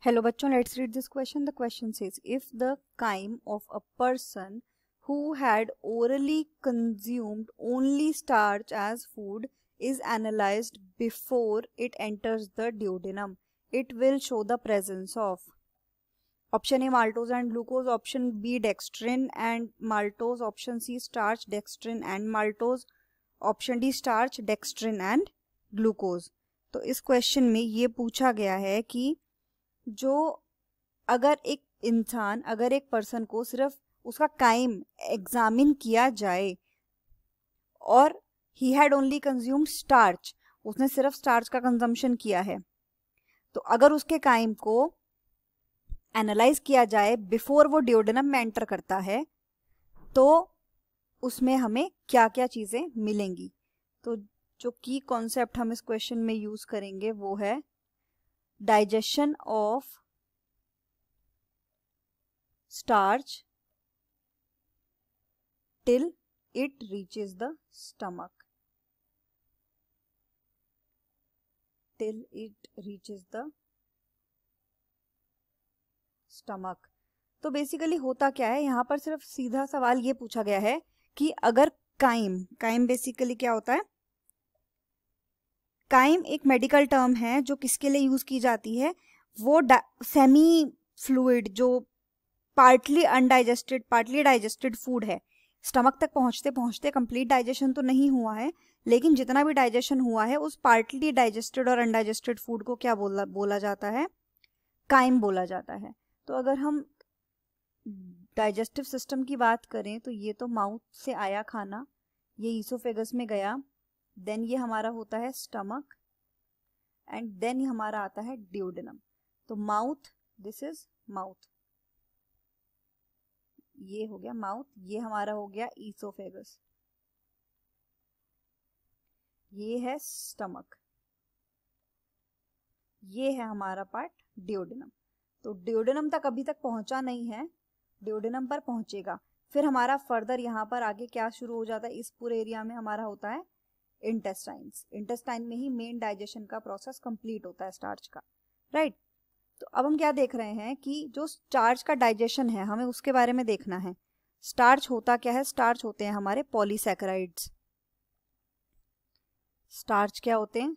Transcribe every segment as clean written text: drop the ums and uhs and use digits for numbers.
Hello बच्चों, let's read this question. The question says, if the chyme of a person who had orally consumed only starch as food is analyzed before it enters the duodenum, it will show the presence of option A maltose and glucose, option B dextrin and maltose, option C starch, dextrin and maltose, option D starch, dextrin and glucose. तो इस question में ये पूछा गया है कि जो अगर एक पर्सन को सिर्फ उसका काइम एग्जामिन किया जाए और he had only consumed starch, उसने सिर्फ स्टार्च का कंजम्पशन किया है, तो अगर उसके काइम को एनालाइज किया जाए बिफोर वो डिओडेनम में एंटर करता है तो उसमें हमें क्या क्या चीजें मिलेंगी. तो जो की कॉन्सेप्ट हम इस क्वेश्चन में यूज करेंगे वो है digestion of starch till it reaches the stomach. Till it reaches the stomach. तो बेसिकली होता क्या है, यहाँ पर सिर्फ सीधा सवाल ये पूछा गया है कि अगर काइम बेसिकली क्या होता है. काइम एक मेडिकल टर्म है जो किसके लिए यूज की जाती है, वो सेमी फ्लूइड जो partly undigested partly digested food है. स्टमक तक पहुंचते पहुंचते कंप्लीट डाइजेशन तो नहीं हुआ है, लेकिन जितना भी डाइजेशन हुआ है उस पार्टली डाइजेस्टेड और अनडाइजेस्टेड फूड को क्या बोला जाता है, काइम बोला जाता है. तो अगर हम डाइजेस्टिव सिस्टम की बात करें तो ये तो माउथ से आया खाना, ये ईसोफेगस में गया, देन ये हमारा होता है स्टमक एंड देन ये हमारा आता है डिओडेनम. तो माउथ, दिस इज माउथ, ये हो गया माउथ, ये हमारा हो गया ईसोफेगस, ये है स्टमक, ये है हमारा पार्ट डिओडेनम. तो डिओडेनम तक अभी तक पहुंचा नहीं है, डिओडेनम पर पहुंचेगा. फिर हमारा फर्दर यहाँ पर आगे क्या शुरू हो जाता है, इस पूरे एरिया में हमारा होता है इंटेस्टाइन्स. इंटेस्टाइन में ही मेन डाइजेशन का प्रोसेस कंप्लीट होता है स्टार्च का, राइट. तो अब हम क्या देख रहे हैं कि जो स्टार्च का डाइजेशन है हमें उसके बारे में देखना है. स्टार्च होता क्या है, स्टार्च होते हैं हमारे पॉलीसैकेराइड्स. स्टार्च क्या होते हैं,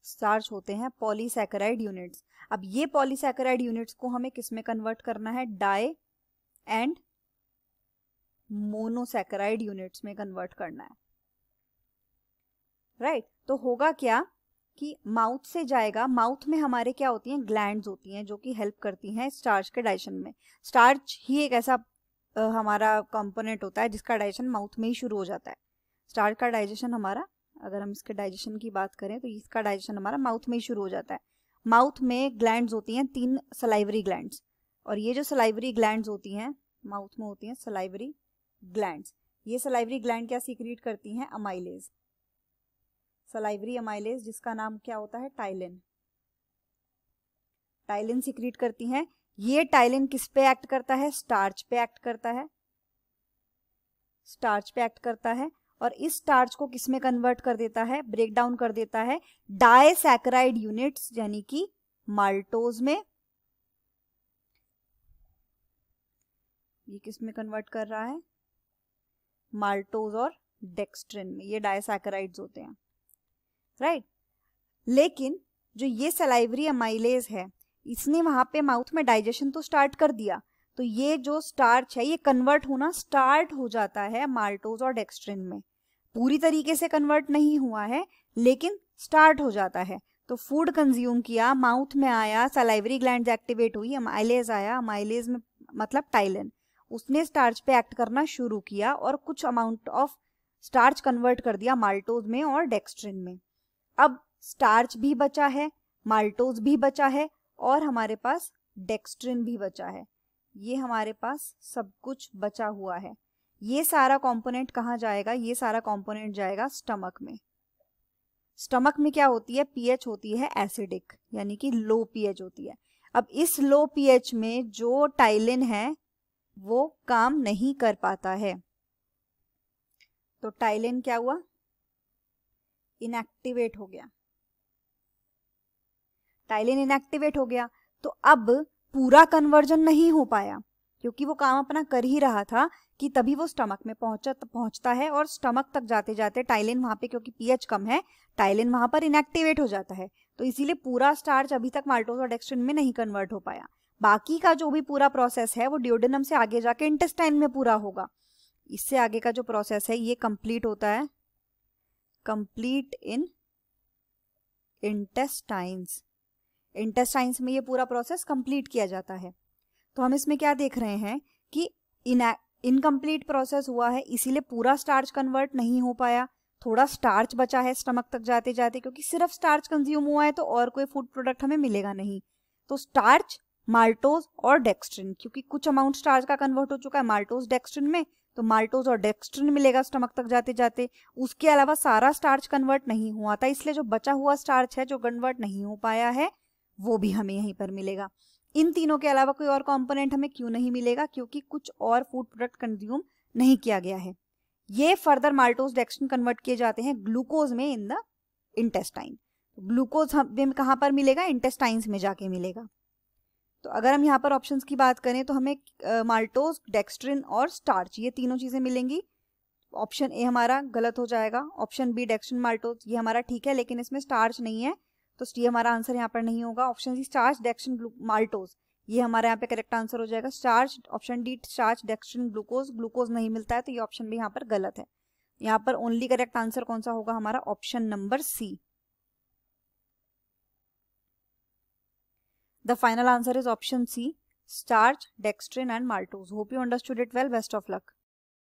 स्टार्च होते हैं पॉलीसैकेराइड यूनिट्स. अब ये पॉलीसैकेराइड यूनिट्स को हमें किस में कन्वर्ट करना है, डाई एंड मोनोसैकेराइड यूनिट्स में कन्वर्ट करना है, राइट. तो होगा क्या कि माउथ से जाएगा, माउथ में हमारे क्या होती हैं, ग्लैंड्स होती हैं जो कि हेल्प करती हैं स्टार्च के डाइजेशन में. स्टार्च ही एक ऐसा हमारा कंपोनेंट होता है जिसका डाइजेशन माउथ में ही शुरू हो जाता है. स्टार्च का डाइजेशन हमारा, अगर हम इसके डाइजेशन की बात करें तो इसका डाइजेशन हमारा माउथ में ही शुरू हो जाता है. माउथ में ग्लैंड्स होती हैं 3 सलाइवरी ग्लैंड्स, और ये जो सलाइवरी ग्लैंड्स होती हैं माउथ में होती हैं सलाइवरी ग्लैंड्स. ये सलाइवरी ग्लैंड क्या सीक्रेट करती हैं, अमाइलेज, सलाइवरी अमाइलेज जिसका नाम क्या होता है, टाइलिन. टाइलिन सीक्रेट करती हैं. ये टाइलिन किस पे एक्ट करता है, स्टार्च पे एक्ट करता है, स्टार्च पे एक्ट करता है. और इस स्टार्च को किस में कन्वर्ट कर देता है, ब्रेक डाउन कर देता है डाइसैकेराइड यूनिट्स यानी कि माल्टोज में. ये किस में कन्वर्ट कर रहा है, माल्टोज और डेक्स्ट्रिन में. ये डाइसैकेराइड्स होते हैं, राइट. लेकिन जो ये सलाइवरी अमाइलेज है इसने वहां पे माउथ में डाइजेशन तो स्टार्ट कर दिया, तो ये जो स्टार्च है ये कन्वर्ट होना स्टार्ट हो जाता है माल्टोज और डेक्स्ट्रिन में. पूरी तरीके से कन्वर्ट नहीं हुआ है लेकिन स्टार्ट हो जाता है. तो फूड कंज्यूम किया, माउथ में आया, सलाइवरी ग्लैंड्स एक्टिवेट हुई, अमाइलेज आया, अमाइलेज में मतलब टाइलिन, उसने स्टार्च पे एक्ट करना शुरू किया और कुछ अमाउंट ऑफ स्टार्च कन्वर्ट कर दिया माल्टोज में और डेक्स्ट्रिन में. अब स्टार्च भी बचा है, माल्टोज भी बचा है और हमारे पास डेक्स्ट्रिन भी बचा है. ये हमारे पास सब कुछ बचा हुआ है. ये सारा कंपोनेंट कहाँ जाएगा, ये सारा कंपोनेंट जाएगा स्टमक में. स्टमक में क्या होती है, पीएच होती है एसिडिक यानी कि लो पीएच होती है. अब इस लो पीएच में जो टाइलिन है वो काम नहीं कर पाता है, तो टाइलिन क्या हुआ, इनएक्टिवेट हो गया. टाइलिन इनएक्टिवेट हो गया, तो अब पूरा कन्वर्जन नहीं हो पाया क्योंकि वो काम अपना कर ही रहा था कि तभी वो स्टमक में पहुंचता है और स्टमक तक जाते जाते टाइलिन वहां पे, क्योंकि पीएच कम है, टाइलिन वहां पर इनएक्टिवेट हो जाता है, तो इसीलिए पूरा स्टार्च अभी तक माल्टोज और डेक्स्ट्रिन में नहीं कन्वर्ट हो पाया। बाकी का जो भी पूरा प्रोसेस है वो ड्यूडेनम से आगे जाके इंटेस्टाइन में पूरा होगा। इससे आगे का जो प्रोसेस है ये कंप्लीट होता है कंप्लीट इन इंटेस्टाइन्स। इंटेस्टाइन्स में ये पूरा प्रोसेस कंप्लीट किया जाता है। तो हम इसमें क्या देख रहे हैं कि इनकम्प्लीट प्रोसेस हुआ है, इसीलिए पूरा स्टार्च कन्वर्ट नहीं हो पाया, थोड़ा स्टार्च बचा है स्टमक तक जाते जाते, क्योंकि सिर्फ स्टार्च कंज्यूम हुआ है तो और कोई फूड प्रोडक्ट हमें मिलेगा नहीं। तो स्टार्च, माल्टोज और डेक्स्ट्रिन, क्योंकि कुछ अमाउंट स्टार्च का कन्वर्ट हो चुका है माल्टोज डेक्स्ट्रिन में, तो माल्टोज और डेक्स्ट्रिन मिलेगा स्टमक तक जाते जाते। उसके अलावा सारा स्टार्च कन्वर्ट नहीं हुआ था, इसलिए जो बचा हुआ स्टार्च है जो कन्वर्ट नहीं हो पाया है वो भी हमें यहीं पर मिलेगा। इन तीनों के अलावा कोई और कंपोनेंट हमें क्यों नहीं मिलेगा? क्योंकि कुछ और फूड प्रोडक्ट कंज्यूम नहीं किया गया है। ये फर्दर माल्टोज डेक्स्ट्रिन कन्वर्ट किए जाते हैं ग्लूकोज में इन द इंटेस्टाइन। ग्लूकोज हमें कहाँ पर मिलेगा? इंटेस्टाइन्स में जाके मिलेगा। तो अगर हम यहाँ पर ऑप्शंस की बात करें तो हमें माल्टोज, डेक्स्ट्रिन और स्टार्च, ये तीनों चीजें मिलेंगी। ऑप्शन ए हमारा गलत हो जाएगा, ऑप्शन बी डेक्स्ट्रिन माल्टोज ये हमारा ठीक है, लेकिन इसमें स्टार्च नहीं है, तो ये हमारा आंसर यहाँ पर नहीं होगा। Option C starch, dextrin, maltose ये हमारे यहाँ पे करेक्ट आंसर हो जाएगा। Starch, option D starch, dextrin, glucose, glucose नहीं मिलता है, तो ये ऑप्शन भी यहाँ पर गलत है। यहाँ पर ओनली करेक्ट आंसर कौन सा होगा हमारा? Option number C. The final answer is option C, starch, dextrin and maltose. Hope you understood it well. Best of luck.